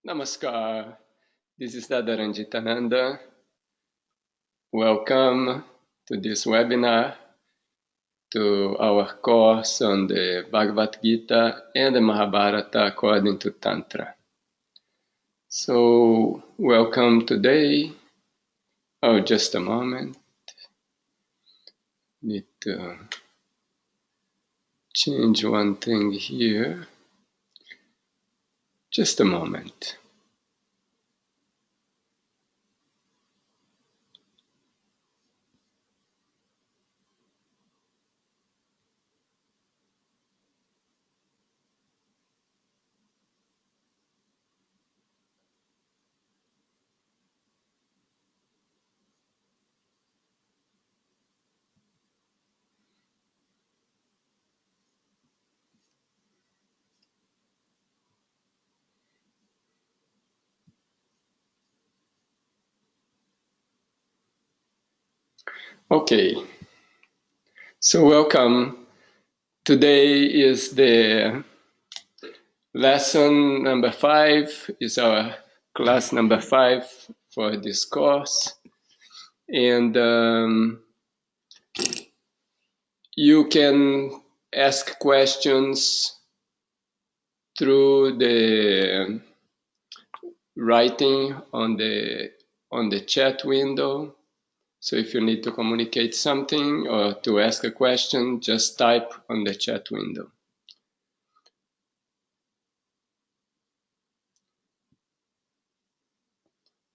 Namaskar, this is Dadaranjitananda. Welcome to this webinar, to our course on the Bhagavad Gita and the Mahabharata according to Tantra. So, welcome today. Oh, just a moment. Need to change one thing here. Just a moment. Okay, so welcome. Today is the lesson number 5, is our class number 5 for this course. And you can ask questions through the writing on the chat window. So if you need to communicate something or to ask a question, just type on the chat window.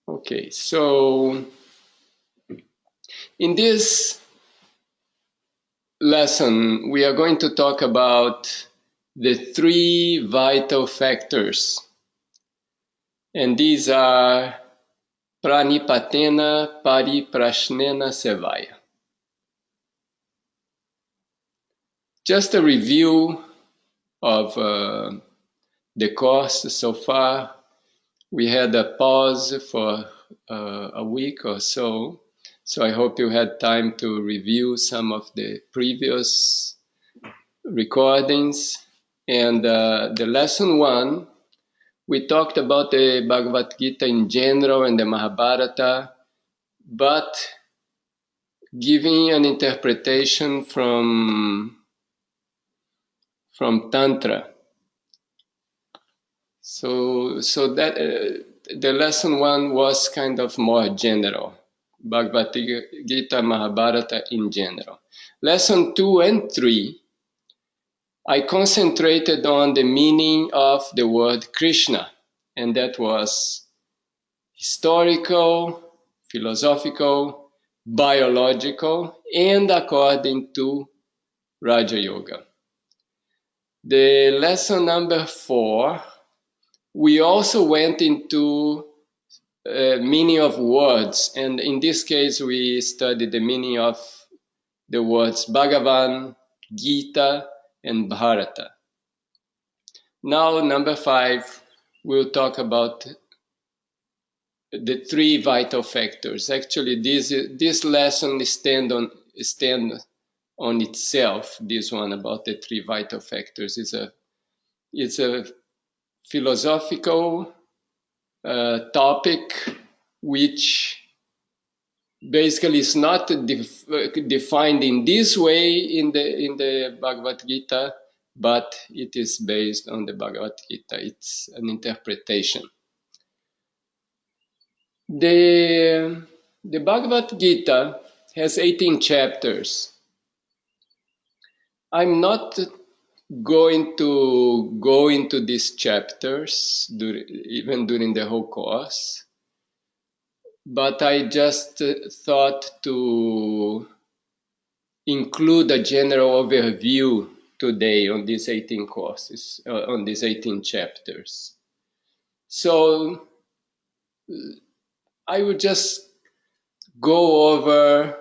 Okay, so in this lesson, we are going to talk about the 3 vital factors. And these are Pranipatena Pariprashnena Sevaya. Just a review of the course so far. We had a pause for a week or so, so I hope you had time to review some of the previous recordings. And the lesson 1, we talked about the Bhagavad Gita in general and the Mahabharata, but giving an interpretation from Tantra. So that the lesson 1 was kind of more general, Bhagavad Gita, Mahabharata in general. Lesson 2 and 3, I concentrated on the meaning of the word Krishna, and that was historical, philosophical, biological, and according to Raja Yoga. The lesson number 4, we also went into meaning of words, and in this case we studied the meaning of the words Bhagavan, Gita, and Bharata. Now, number 5, we'll talk about the 3 vital factors. Actually, this lesson stand on itself. This one about the 3 vital factors it's a philosophical topic which basically is not defined in this way in the Bhagavad Gita, but it is based on the Bhagavad Gita. It's an interpretation. The Bhagavad Gita has 18 chapters. I'm not going to go into these chapters even during the whole course, but I just thought to include a general overview today on these 18 courses, on these 18 chapters. So I would just go over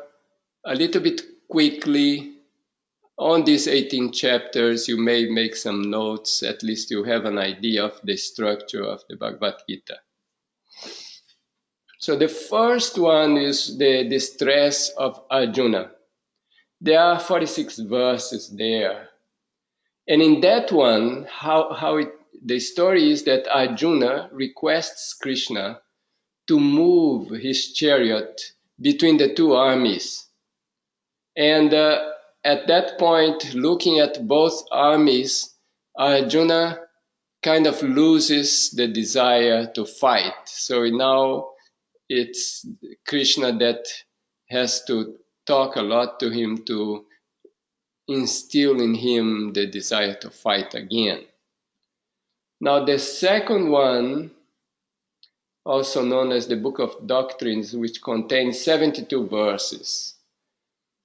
a little bit quickly on these 18 chapters. You may make some notes, at least you have an idea of the structure of the Bhagavad Gita. So the first one is the distress of Arjuna. There are 46 verses there. And in that one, how the story is that Arjuna requests Krishna to move his chariot between the two armies. And at that point, looking at both armies, Arjuna kind of loses the desire to fight. So now it's Krishna that has to talk a lot to him to instill in him the desire to fight again. Now the second one, also known as the Book of Doctrines, which contains 72 verses.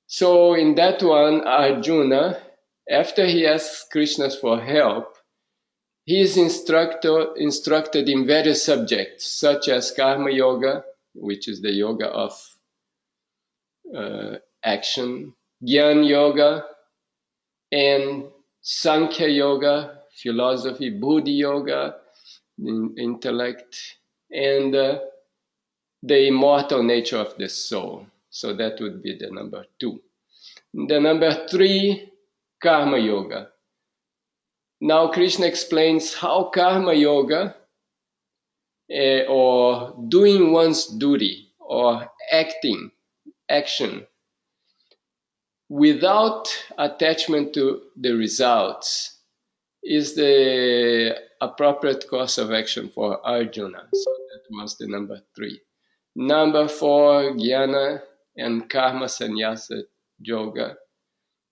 So in that one, Arjuna, after he asks Krishna for help, he is instructed in various subjects, such as Karma Yoga, which is the yoga of action, Jnana Yoga, and Sankhya Yoga, philosophy, Buddhi Yoga, intellect, and the immortal nature of the soul. So that would be the number 2. The number 3, Karma Yoga. Now Krishna explains how Karma Yoga, or doing one's duty, or action, without attachment to the results, is the appropriate course of action for Arjuna. So that was the number 3. Number 4, Jnana and Karma Sannyasa Yoga.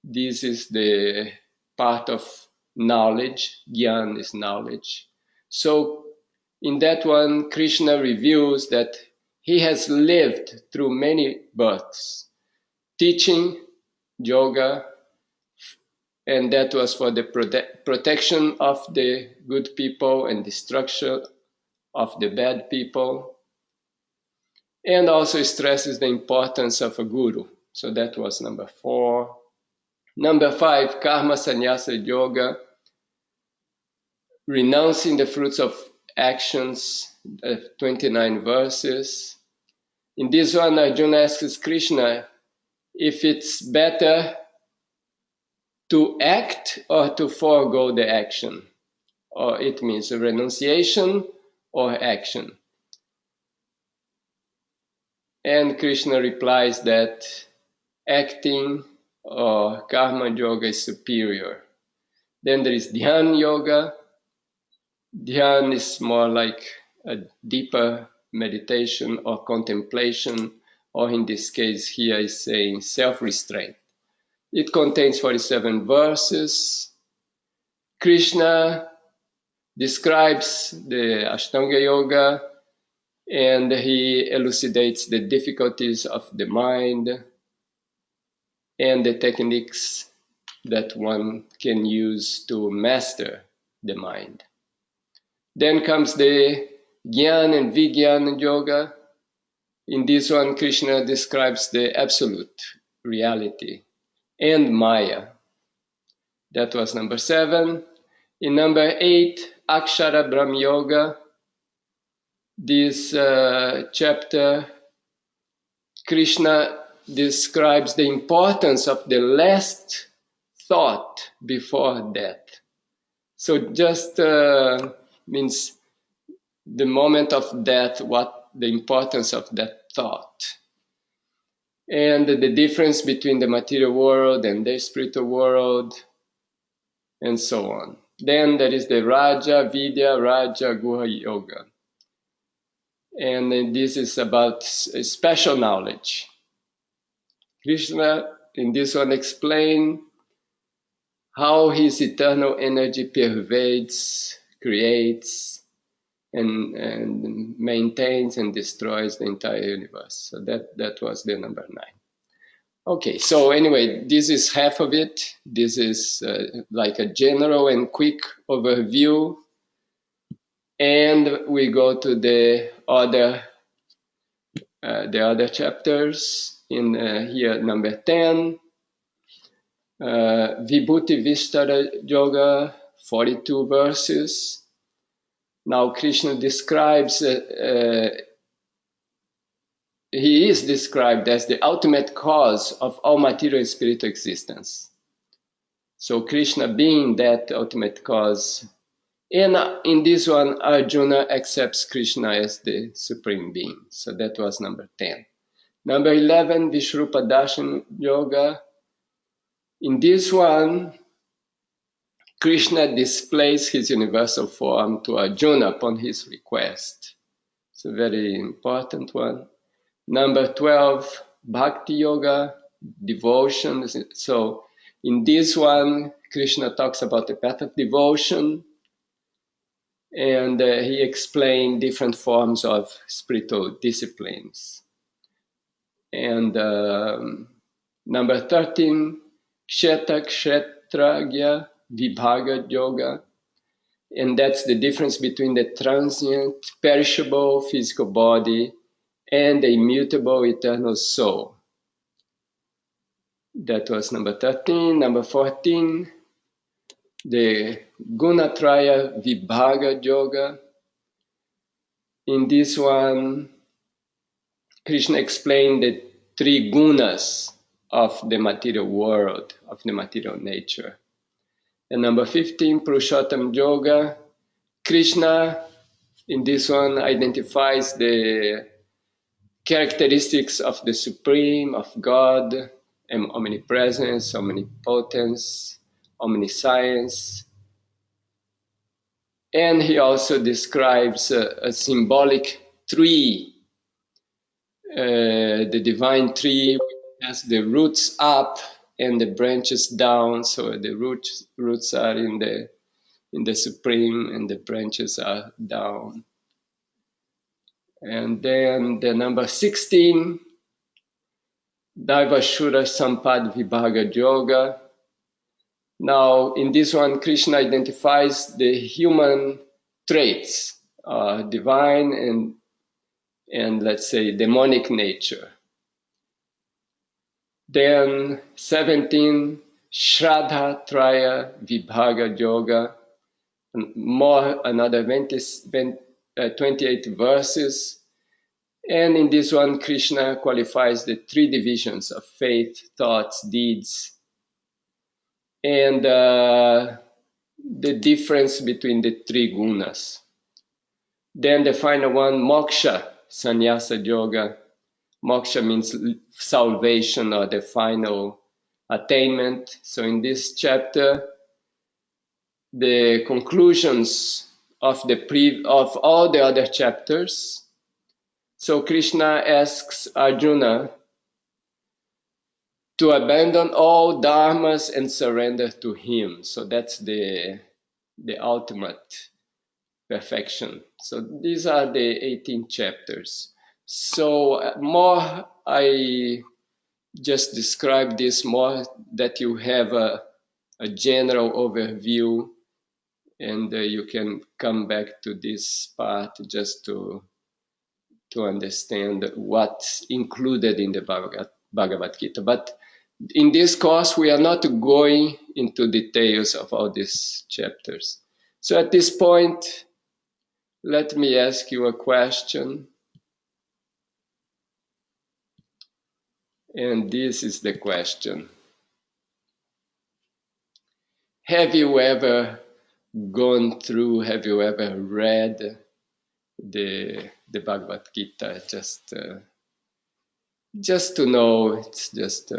This is the part of knowledge. Jnana is knowledge. So in that one, Krishna reveals that he has lived through many births, teaching yoga, and that was for the protection of the good people and destruction of the bad people, and also stresses the importance of a guru. So that was number 4. Number 5, Karma Sannyasa Yoga, renouncing the fruits of actions, 29 verses. In this one, Arjuna asks Krishna if it's better to act or to forego the action, or it means a renunciation or action. And Krishna replies that acting or karma yoga is superior. Then there is Dhyana Yoga. Dhyana is more like a deeper meditation or contemplation, or in this case here is saying self-restraint. It contains 47 verses. Krishna describes the Ashtanga Yoga, and he elucidates the difficulties of the mind and the techniques that one can use to master the mind. Then comes the Jnana and Vijnana Yoga. In this one, Krishna describes the absolute reality and Maya. That was number 7. In number 8, Akshara Brahma Yoga. This chapter, Krishna describes the importance of the last thought before death. So just means the moment of death, what the importance of that thought. And the difference between the material world and the spiritual world, and so on. Then there is the Raja, Vidya, Raja, Guha Yoga. And this is about special knowledge. Krishna in this one explains how his eternal energy pervades, creates, and maintains and destroys the entire universe. So that was the number 9. Okay, so anyway, this is half of it. This is like a general and quick overview. And we go to the other chapters. In here, number 10, Vibhuti Vistara Yoga, 42 verses. Now Krishna describes, he is described as the ultimate cause of all material and spiritual existence. So Krishna being that ultimate cause And in this one, Arjuna accepts Krishna as the Supreme Being. So that was number 10. Number 11, Vishrupa Darshan Yoga. In this one, Krishna displays his universal form to Arjuna upon his request. It's a very important one. Number 12, Bhakti Yoga, devotion. So in this one, Krishna talks about the path of devotion, and he explained different forms of spiritual disciplines. And number 13, Ksheta Kshetragya Vibhaga Yoga. And that's the difference between the transient, perishable physical body and the immutable eternal soul. That was number 13. Number 14, the Gunatraya Vibhaga Yoga. In this one, Krishna explained the three gunas of the material world, of the material nature. And number 15, Purushottam Yoga. Krishna, in this one, identifies the characteristics of the Supreme, of God, and omnipresence, omnipotence, omniscience. And he also describes a symbolic tree, the divine tree has the roots up and the branches down. So the roots are in the Supreme and the branches are down. And then the number 16, Daivashura Sampad Vibhaga Yoga. Now, in this one, Krishna identifies the human traits, divine and let's say demonic nature. Then 17, Shraddha Traya Vibhaga Yoga, another 28 verses. And in this one, Krishna qualifies the three divisions of faith, thoughts, deeds, and the difference between the three gunas. Then the final one, Moksha Sannyasa Yoga. Moksha means salvation or the final attainment. So in this chapter, the conclusions of all the other chapters. So Krishna asks Arjuna to abandon all dharmas and surrender to him. So that's the ultimate perfection. So these are the 18 chapters. So more I just describe this more that you have a general overview, and you can come back to this part just to understand what's included in the Bhagavad Gita. But in this course, we are not going into details of all these chapters. So at this point, let me ask you a question. And this is the question. Have you ever gone through, have you ever read the Bhagavad Gita? Just to know, it's just...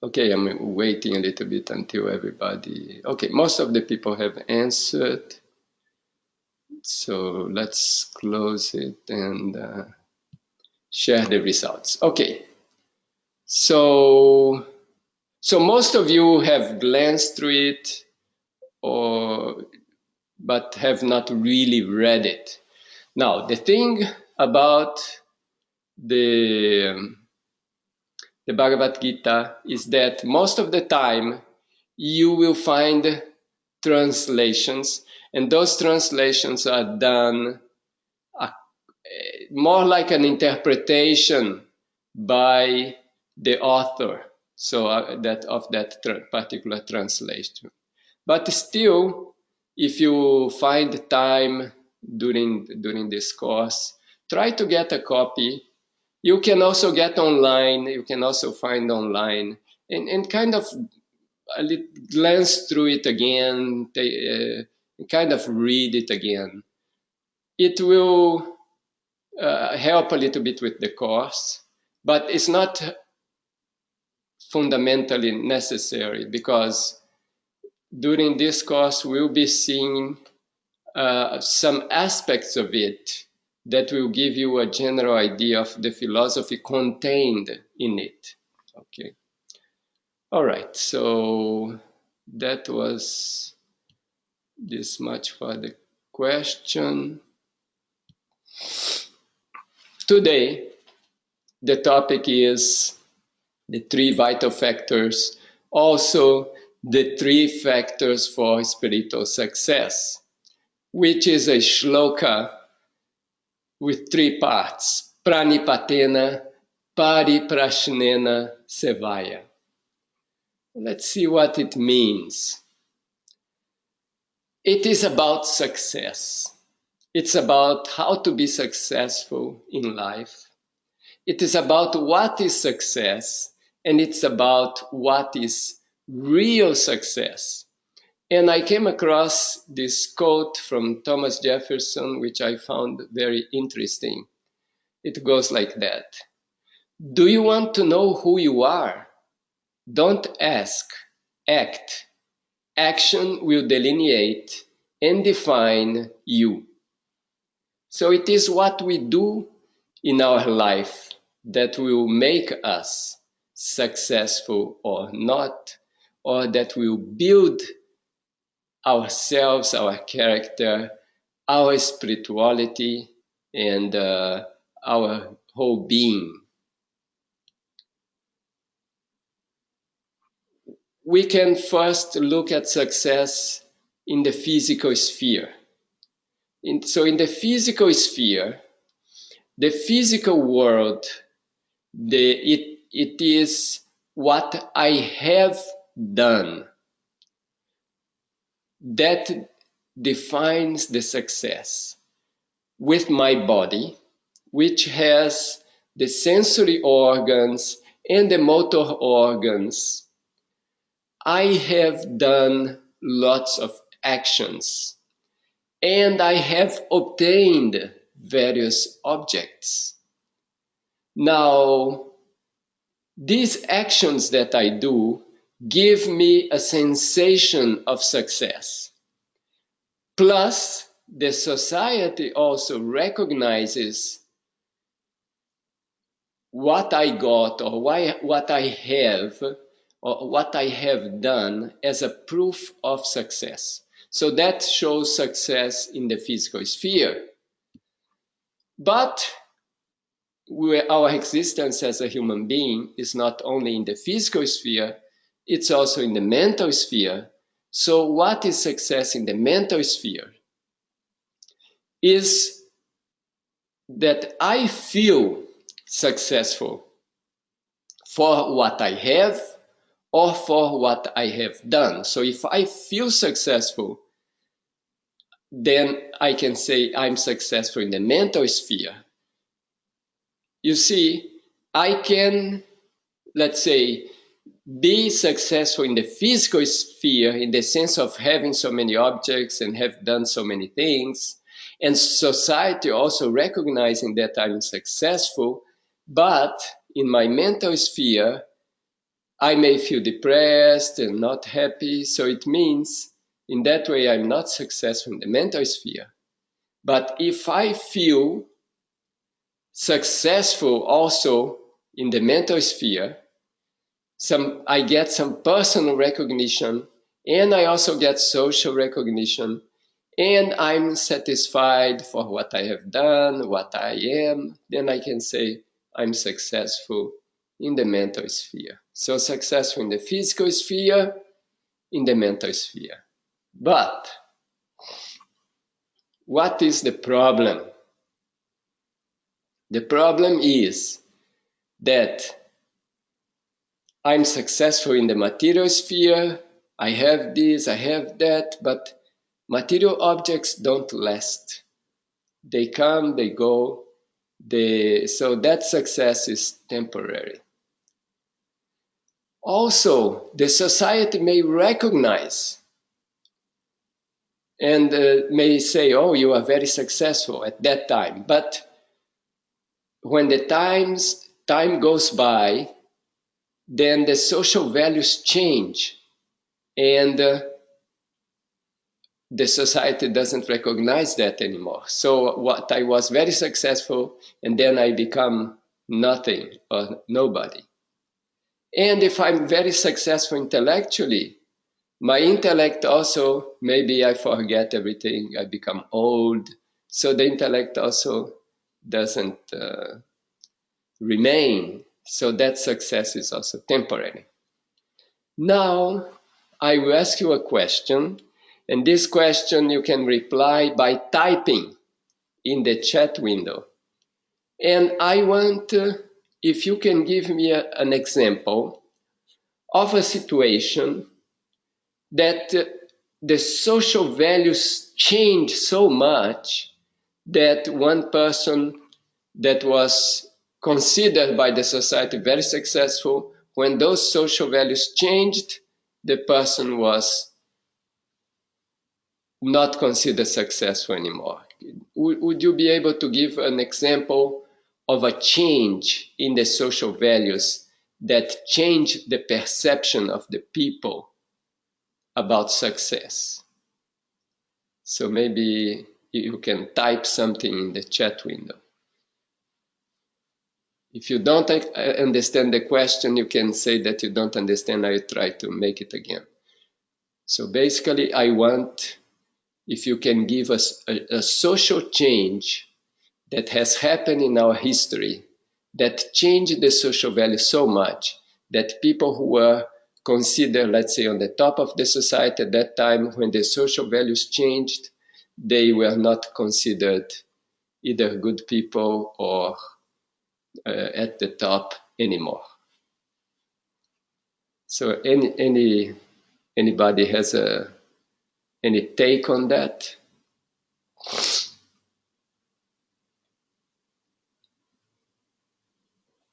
Okay, I'm waiting a little bit until everybody... Okay, most of the people have answered. So let's close it and share the results. Okay, so most of you have glanced through it, but have not really read it. Now, the thing about the Bhagavad Gita is that most of the time you will find translations, and those translations are done more like an interpretation by the author, so that particular translation. But still, if you find time during this course, try to get a copy You can also get online, you can also find online, and kind of glance through it again, kind of read it again. It will help a little bit with the course, but it's not fundamentally necessary, because during this course we'll be seeing some aspects of it that will give you a general idea of the philosophy contained in it. Okay. All right, so that was this much for the question. Today, the topic is the three vital factors, also the three factors for spiritual success, which is a shloka with three parts: pranipatena, pariprashnena, sevaya. Let's see what it means. It is about success. It's about how to be successful in life. It is about what is success, and it's about what is real success. And I came across this quote from Thomas Jefferson, which I found very interesting. It goes like that: "Do you want to know who you are? Don't ask, act. Action will delineate and define you." So it is what we do in our life that will make us successful or not, or that will build ourselves, our character, our spirituality, and our whole being. We can first look at success in the physical sphere. So in the physical sphere, the physical world, it is what I have done that defines the success. With my body, which has the sensory organs and the motor organs, I have done lots of actions, and I have obtained various objects. Now, these actions that I do give me a sensation of success. Plus, the society also recognizes what I got, or what I have, or what I have done as a proof of success. So that shows success in the physical sphere. But our existence as a human being is not only in the physical sphere, it's also in the mental sphere. So what is success in the mental sphere? Is that I feel successful for what I have or for what I have done. So if I feel successful, then I can say I'm successful in the mental sphere. You see, I can, let's say, be successful in the physical sphere in the sense of having so many objects and have done so many things, and society also recognizing that I'm successful, but in my mental sphere, I may feel depressed and not happy. So it means in that way I'm not successful in the mental sphere. But if I feel successful also in the mental sphere, I get some personal recognition, and I also get social recognition, and I'm satisfied for what I have done, what I am, then I can say I'm successful in the mental sphere. So successful in the physical sphere, in the mental sphere. But what is the problem? The problem is that I'm successful in the material sphere, I have this, I have that, but material objects don't last. They come, they go, So that success is temporary. Also, the society may recognize and may say, oh, you are very successful at that time. But when the time goes by, then the social values change, and the society doesn't recognize that anymore. So what I was very successful, and then I become nothing or nobody. And if I'm very successful intellectually, my intellect also, maybe I forget everything, I become old. So the intellect also doesn't remain. So that success is also temporary. Now, I will ask you a question, and this question you can reply by typing in the chat window. And I want, if you can give me an example of a situation that the social values change so much that one person that was considered by the society very successful, when those social values changed, the person was not considered successful anymore. Would you be able to give an example of a change in the social values that changed the perception of the people about success? So maybe you can type something in the chat window. If you don't understand the question, you can say that you don't understand. I try to make it again. So basically, I want, if you can give us a social change that has happened in our history, that changed the social value so much that people who were considered, let's say, on the top of the society at that time, when the social values changed, they were not considered either good people or at the top anymore. So anybody has any take on that?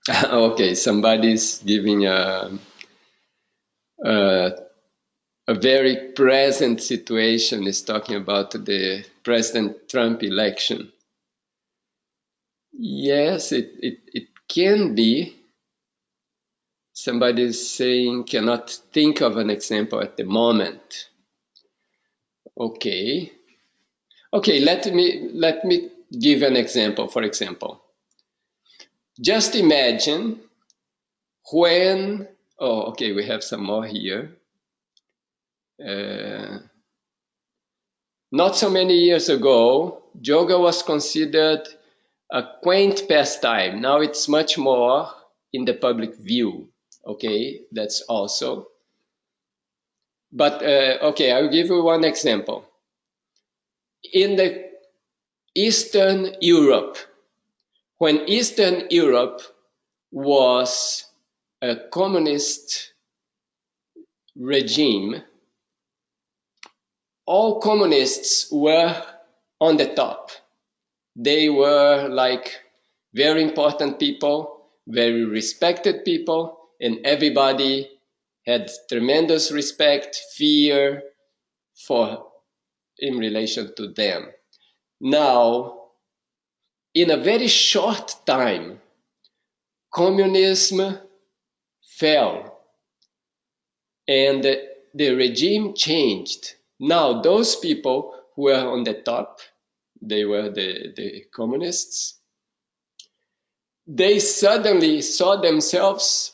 Okay, somebody's giving a very present situation, is talking about the President Trump election. Yes, it can be. Somebody is saying cannot think of an example at the moment. Okay. Okay, let me give an example. For example, just imagine when, oh, okay, we have some more here. Not so many years ago, yoga was considered a quaint pastime. Now it's much more in the public view. Okay, that's also. But okay, I'll give you one example. In the Eastern Europe, when Eastern Europe was a communist regime, all communists were on the top. They were like very important people, very respected people, and everybody had tremendous respect, fear in relation to them. Now, in a very short time, communism fell and the regime changed. Now, those people who were on the top, they were the communists, they suddenly saw themselves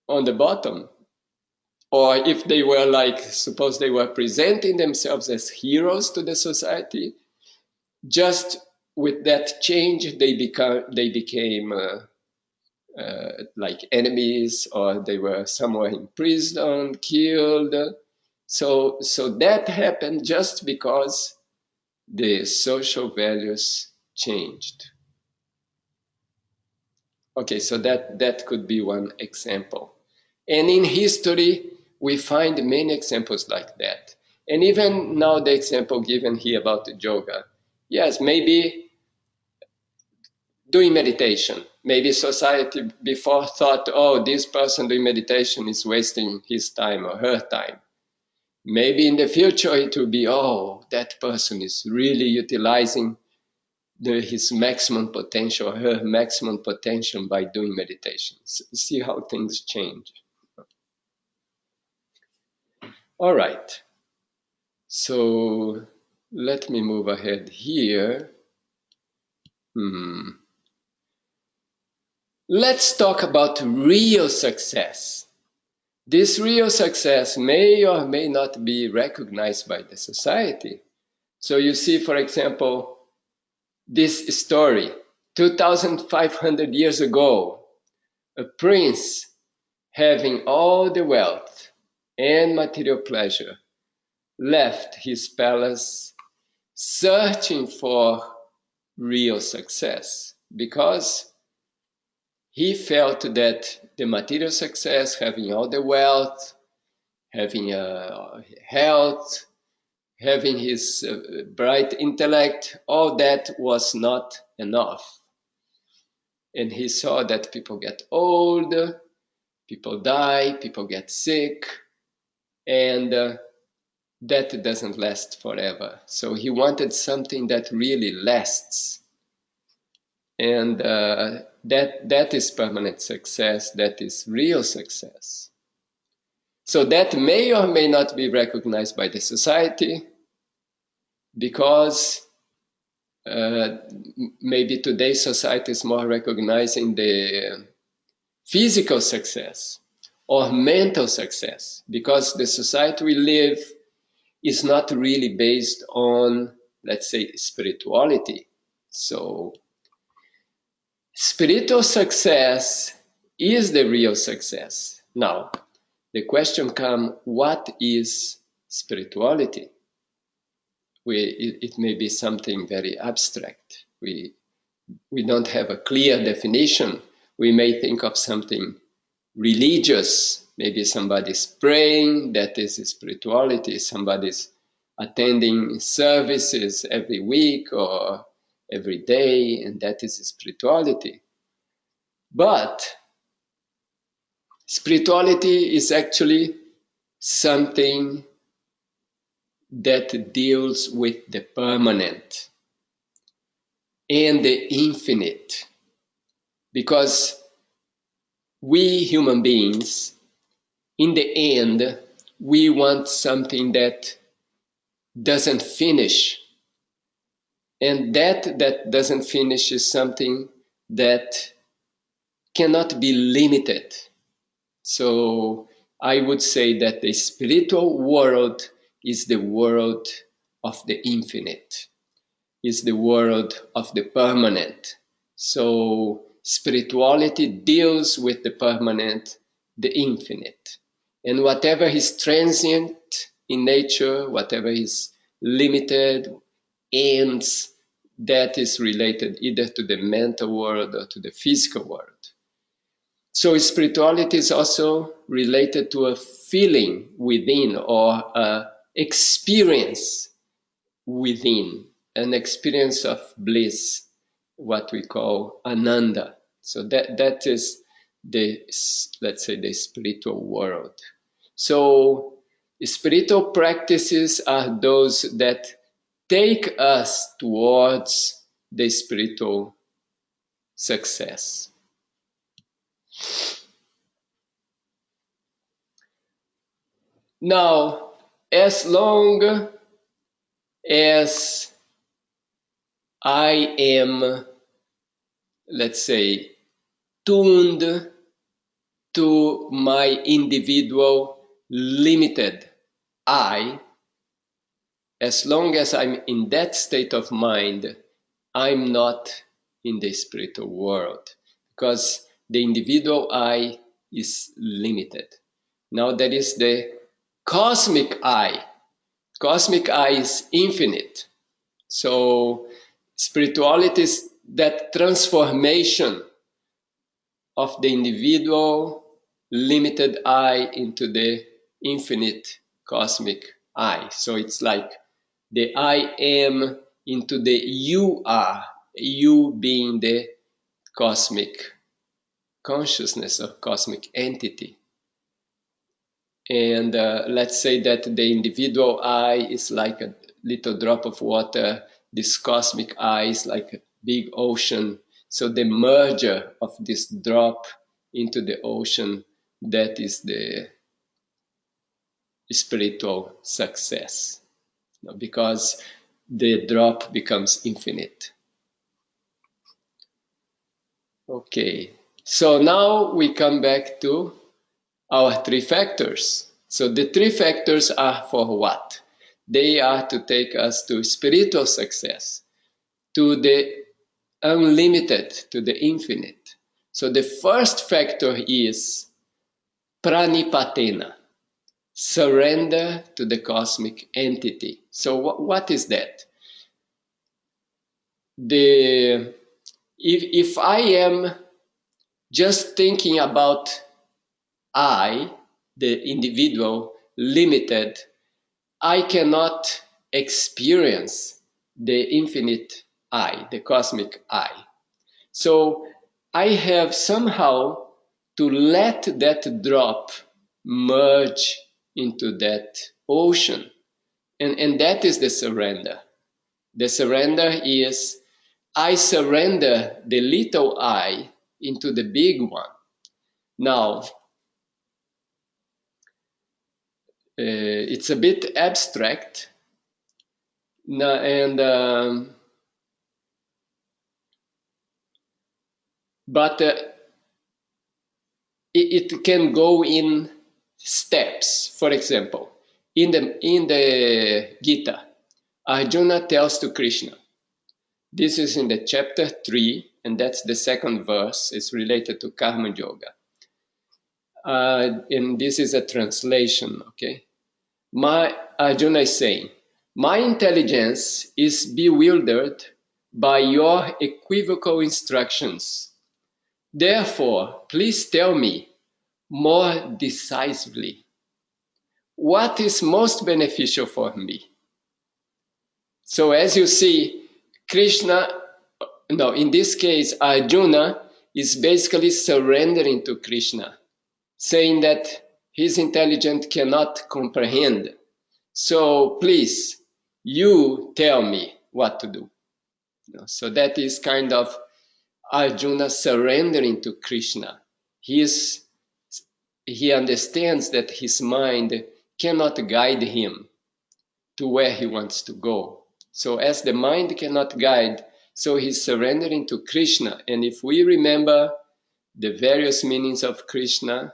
on the bottom. Or if they were like, suppose they were presenting themselves as heroes to the society, just with that change, they became like enemies, or they were somewhere in prison, killed. So that happened just because the social values changed. Okay, so that could be one example. And in history, we find many examples like that. And even now, the example given here about the yoga, yes, maybe doing meditation. Maybe society before thought, oh, this person doing meditation is wasting his time or her time. Maybe in the future it will be, oh, that person is really utilizing his maximum potential, her maximum potential by doing meditation. So see how things change. All right. So let me move ahead here. Let's talk about real success. This real success may or may not be recognized by the society. So you see, for example, this story. 2,500 years ago, a prince having all the wealth and material pleasure left his palace searching for real success because he felt that the material success, having all the wealth, having health, having his bright intellect, all that was not enough. And he saw that people get old, people die, people get sick, and that doesn't last forever. So he wanted something that really lasts. And that is permanent success, that is real success. So that may or may not be recognized by the society because maybe today's society is more recognizing the physical success or mental success, because the society we live is not really based on, let's say, spirituality. So spiritual success is the real success. Now, the question comes, what is spirituality? It may be something very abstract. We don't have a clear definition. We may think of something religious. Maybe somebody's praying, that is spirituality. Somebody's attending services every week or every day, and that is spirituality. But spirituality is actually something that deals with the permanent and the infinite. Because we human beings, in the end, we want something that doesn't finish. And that doesn't finish is something that cannot be limited. So I would say that the spiritual world is the world of the infinite, is the world of the permanent. So spirituality deals with the permanent, the infinite. And whatever is transient in nature, whatever is limited, ends, that is related either to the mental world or to the physical world. So spirituality is also related to a feeling within or an experience within, an experience of bliss, what we call ananda. So that is the, let's say, the spiritual world. So spiritual practices are those that take us towards the spiritual success. Now, as long as I am, let's say, tuned to my individual limited I, as long as I'm in that state of mind, I'm not in the spiritual world, because the individual I is limited. Now there is the cosmic I. Cosmic I is infinite. So spirituality is that transformation of the individual limited I into the infinite cosmic I. So it's like the I am into the you are, you being the cosmic consciousness or cosmic entity. And let's say that the individual I is like a little drop of water, this cosmic I is like a big ocean. So the merger of this drop into the ocean, that is the spiritual success, because the drop becomes infinite. Okay, so now we come back to our three factors. So the three factors are for what? They are to take us to spiritual success, to the unlimited, to the infinite. So the first factor is pranipatena, surrender to the cosmic entity. So what is that? If I am just thinking about I, the individual, limited, I cannot experience the infinite I, the cosmic I. So I have somehow to let that drop merge into that ocean. And that is the surrender. The surrender is I surrender the little I into the big one. Now, it's a bit abstract, and but it can go in steps. For example, in the Gita, Arjuna tells to Krishna. This is in the chapter 3, and that's the second verse. It's related to Karma Yoga. And this is a translation, okay? Arjuna is saying, my intelligence is bewildered by your equivocal instructions. Therefore, please tell me more decisively what is most beneficial for me. So as you see, in this case, Arjuna is basically surrendering to Krishna, saying that his intelligence cannot comprehend. So please, you tell me what to do. So that is kind of Arjuna surrendering to Krishna. He understands that his mind cannot guide him to where he wants to go. So as the mind cannot guide, so he's surrendering to Krishna. And if we remember the various meanings of Krishna,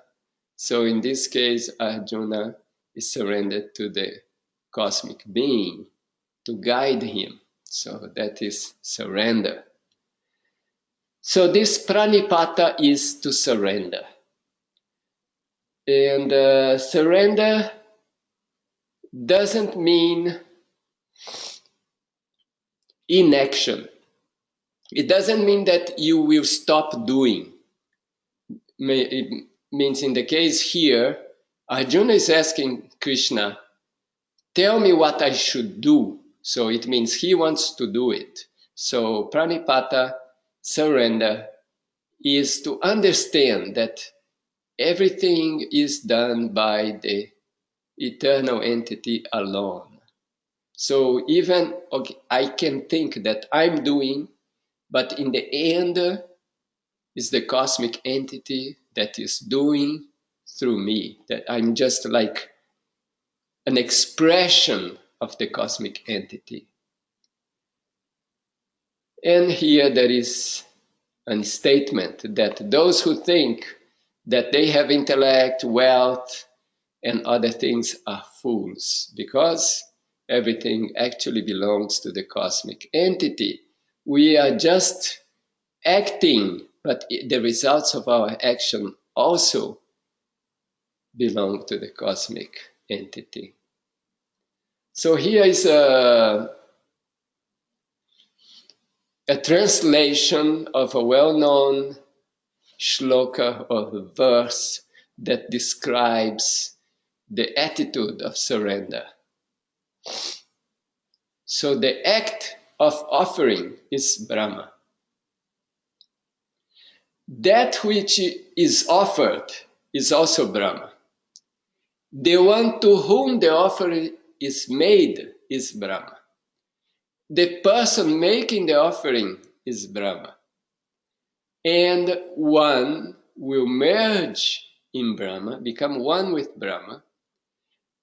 so in this case, Arjuna is surrendered to the cosmic being to guide him. So that is surrender. So this pranipata is to surrender. And surrender doesn't mean inaction. It doesn't mean that you will stop doing. It means in the case here, Arjuna is asking Krishna, tell me what I should do. So it means he wants to do it. So pranipata, surrender, is to understand that everything is done by the eternal entity alone. So even I can think that I'm doing, but in the end is the cosmic entity that is doing through me, that I'm just like an expression of the cosmic entity. And here there is a statement that those who think that they have intellect, wealth, and other things are fools, because everything actually belongs to the cosmic entity. We are just acting, but the results of our action also belong to the cosmic entity. So here is a translation of a well-known shloka or verse that describes the attitude of surrender. So the act of offering is Brahma. That which is offered is also Brahma. The one to whom the offering is made is Brahma. The person making the offering is Brahma. And one will merge in Brahma, become one with Brahma,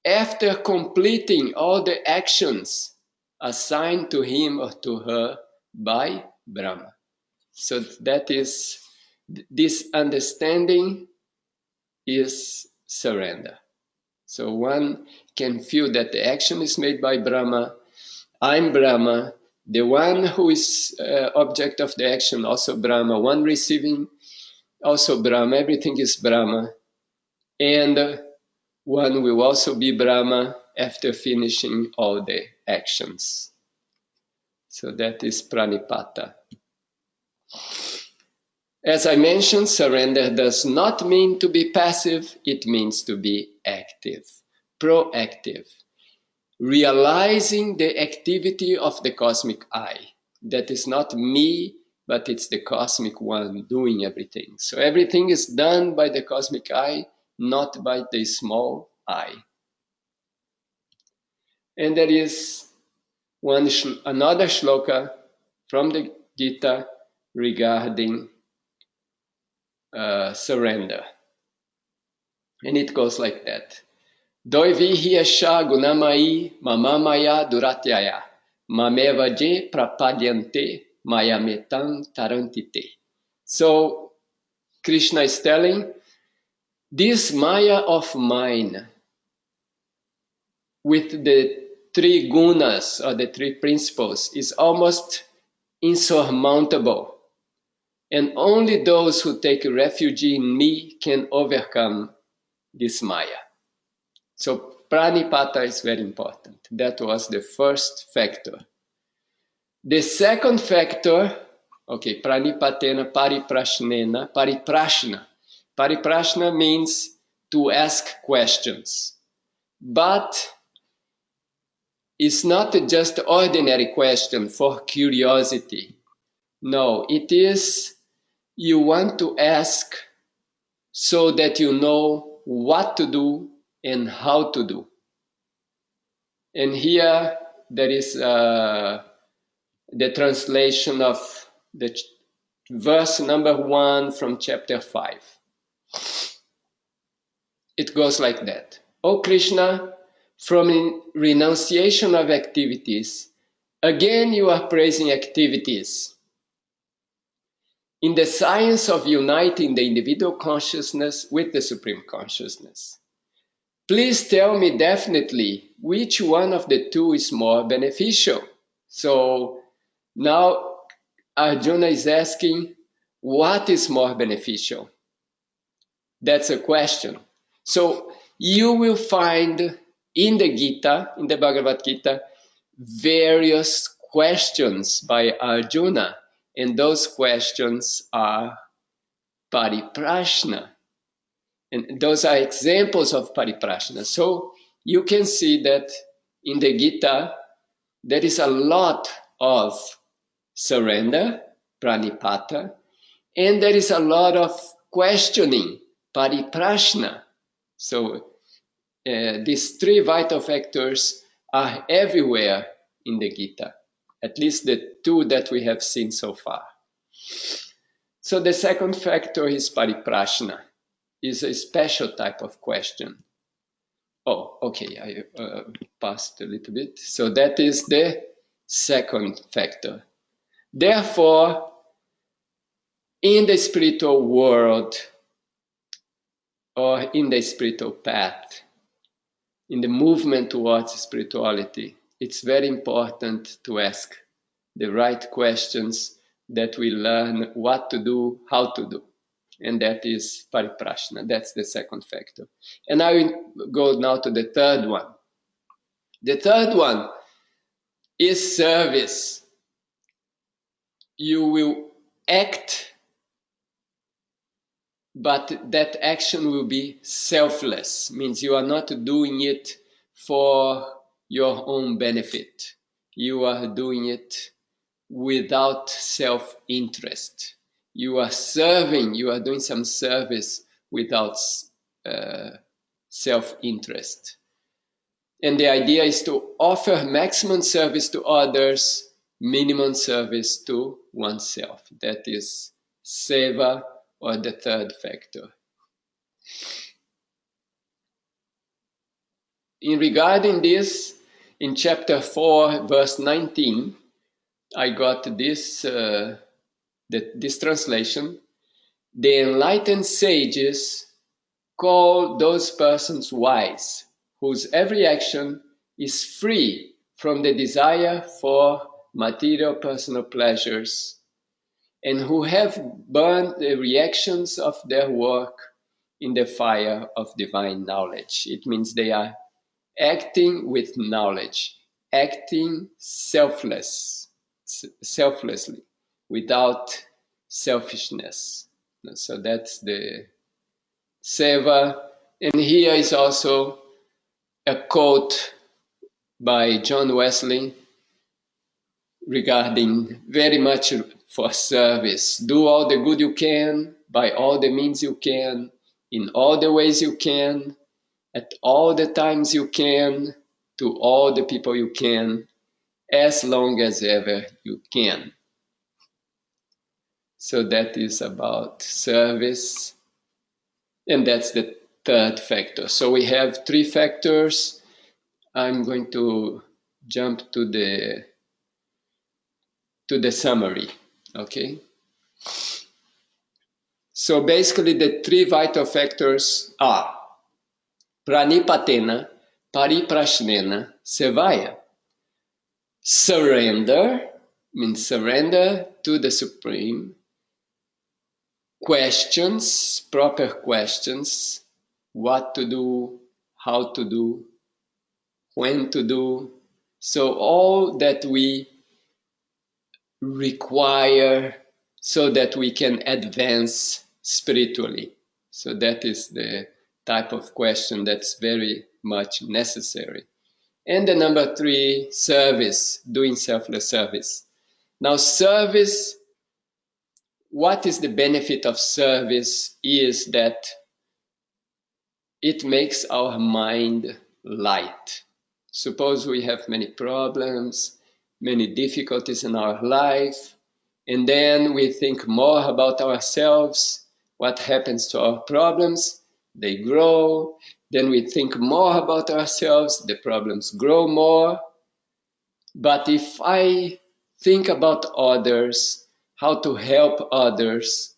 after completing all the actions assigned to him or to her by Brahma. So that is, this understanding is surrender. So one can feel that the action is made by Brahma, I'm Brahma, the one who is object of the action, also Brahma, one receiving, also Brahma, everything is Brahma. And one will also be Brahma after finishing all the actions. So that is pranipata. As I mentioned, surrender does not mean to be passive, it means to be active, proactive, realizing the activity of the cosmic I. That is not me, but it's the cosmic one doing everything. So everything is done by the cosmic I, not by the small I. And there is another shloka from the Gita regarding surrender. And it goes like that. Doivihi asha gunamai mamamaya duratyaya mamevaje prapadyante mayametam tarantite. So Krishna is telling, this Maya of mine with the three gunas or the three principles is almost insurmountable. And only those who take refuge in me can overcome this Maya. So pranipata is very important. That was the first factor. The second factor, okay, pranipatena pariprashnena, pariprashna. Pariprashna means to ask questions. But it's not just ordinary question for curiosity. No, it is you want to ask so that you know what to do and how to do. And here there is the translation of the verse number 1 from chapter 5. It goes like that. O Krishna, from renunciation of activities, again you are praising activities. In the science of uniting the individual consciousness with the Supreme Consciousness. Please tell me definitely which one of the two is more beneficial. So now Arjuna is asking, what is more beneficial? That's a question. So you will find in the Gita, in the Bhagavad Gita, various questions by Arjuna. And those questions are pariprashna. And those are examples of pariprashna. So you can see that in the Gita, there is a lot of surrender, pranipata, and there is a lot of questioning, pariprashna. So these three vital factors are everywhere in the Gita, at least the two that we have seen so far. So the second factor is pariprashna, is a special type of question. Oh, okay, I passed a little bit. So that is the second factor. Therefore, in the spiritual world, or in the spiritual path, in the movement towards spirituality, it's very important to ask the right questions that we learn what to do, how to do. And that is pariprashna. That's the second factor. And I will go now to the third one. The third one is service. You will act, but that action will be selfless. Means you are not doing it for your own benefit. You are doing it without self-interest. You are serving, you are doing some service without self-interest. And the idea is to offer maximum service to others, minimum service to oneself. That is seva, or the third factor. In regarding this, in chapter 4, verse 19, I got this, this translation. The enlightened sages call those persons wise, whose every action is free from the desire for material personal pleasures, and who have burned the reactions of their work in the fire of divine knowledge. It means they are acting with knowledge, acting selflessly, without selfishness. So that's the seva. And here is also a quote by John Wesley regarding very much for service. Do all the good you can, by all the means you can, in all the ways you can, at all the times you can, to all the people you can, as long as ever you can. So that is about service. And that's the third factor. So we have three factors. I'm going to jump to the summary, okay? So basically the three vital factors are pranipatena, pariprashnena, sevaya. Surrender means surrender to the Supreme. Questions, proper questions, what to do, how to do, when to do. So all that we require so that we can advance spiritually. So that is the type of question that's very much necessary. And the number three, service, doing selfless service. Now service, what is the benefit of service is that it makes our mind light. Suppose we have many problems, many difficulties in our life, and then we think more about ourselves, what happens to our problems, they grow. Then we think more about ourselves, the problems grow more. But if I think about others, how to help others,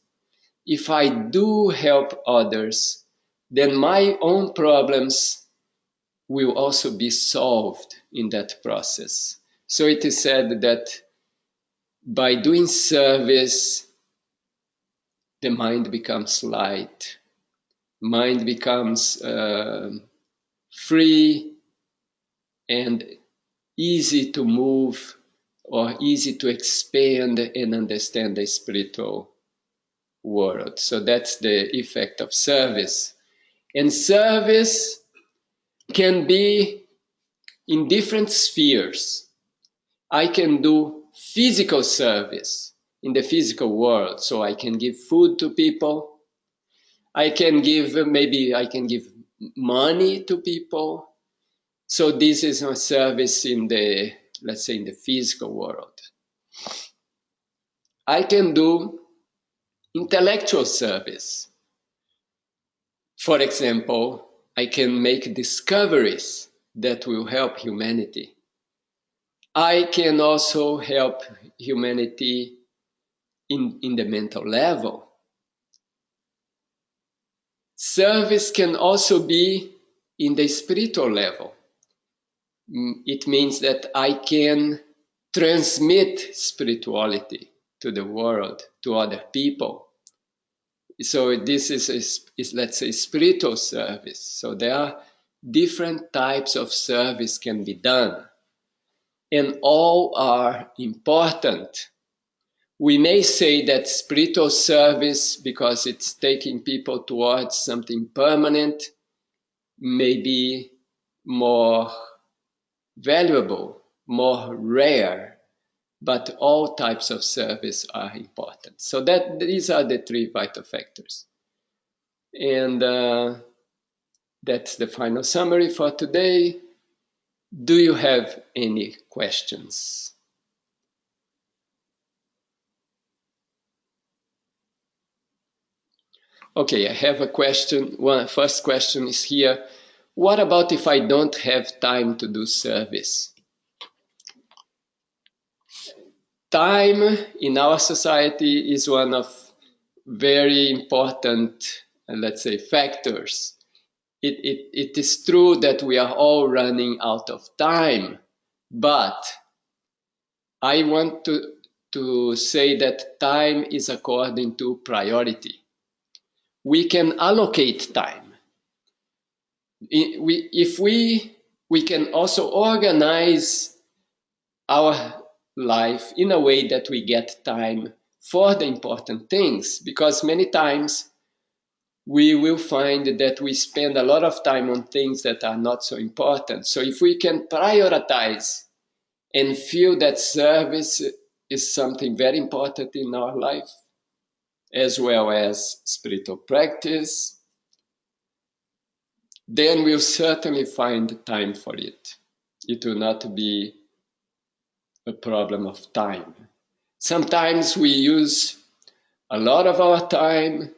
if I do help others, then my own problems will also be solved in that process. So it is said that by doing service, the mind becomes light, mind becomes free and easy to move or easy to expand and understand the spiritual world. So that's the effect of service. And service can be in different spheres. I can do physical service in the physical world. So I can give food to people. I can give money to people. So this is a service in the, let's say, in the physical world. I can do intellectual service. For example, I can make discoveries that will help humanity. I can also help humanity in the mental level. Service can also be in the spiritual level. It means that I can transmit spirituality to the world, to other people. So this is let's say, spiritual service. So there are different types of service can be done, and all are important. We may say that spiritual service, because it's taking people towards something permanent, may be more valuable, more rare, but all types of service are important. So these are the three vital factors. And that's the final summary for today. Do you have any questions? Okay, I have a question. First question is here. What about if I don't have time to do service? Time in our society is one of very important, let's say, factors. It is true that we are all running out of time, but I want to say that time is according to priority. We can allocate time. If we can also organize our life in a way that we get time for the important things, because many times we will find that we spend a lot of time on things that are not so important. So if we can prioritize and feel that service is something very important in our life, as well as spiritual practice, then we'll certainly find time for it. It will not be a problem of time. Sometimes we use a lot of our time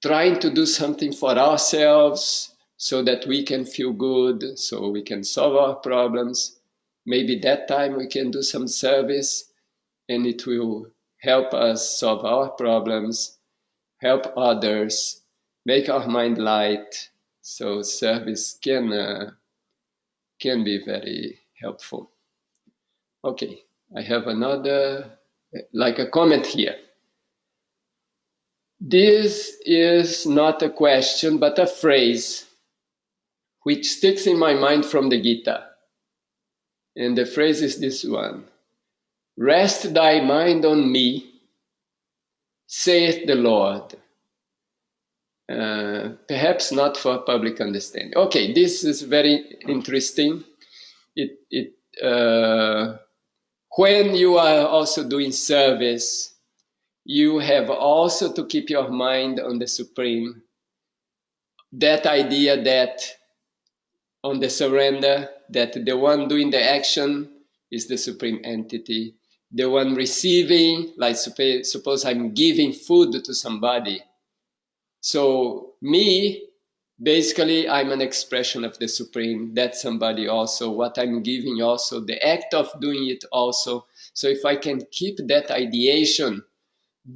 trying to do something for ourselves so that we can feel good, so we can solve our problems. Maybe that time we can do some service and it will help us solve our problems, help others, make our mind light. So service can be very helpful. Okay, I have another, like a comment here. This is not a question, but a phrase which sticks in my mind from the Gita. And the phrase is this one. Rest thy mind on me, saith the Lord. Perhaps not for public understanding. Okay, this is very interesting. When you are also doing service, you have also to keep your mind on the Supreme. That idea that on the surrender, that the one doing the action is the Supreme Entity. The one receiving, like suppose I'm giving food to somebody. So me, basically, I'm an expression of the Supreme. That's somebody also. What I'm giving also, the act of doing it also. So if I can keep that ideation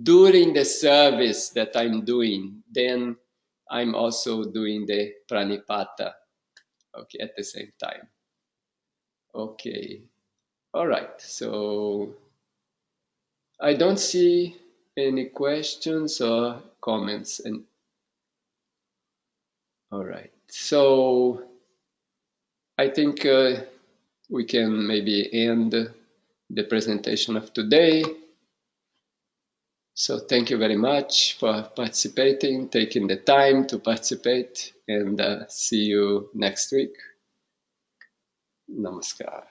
during the service that I'm doing, then I'm also doing the pranipata, okay, at the same time. Okay, all right, so I don't see any questions or comments. And all right, so I think we can maybe end the presentation of today. So thank you very much for participating, taking the time to participate, and see you next week. Namaskar.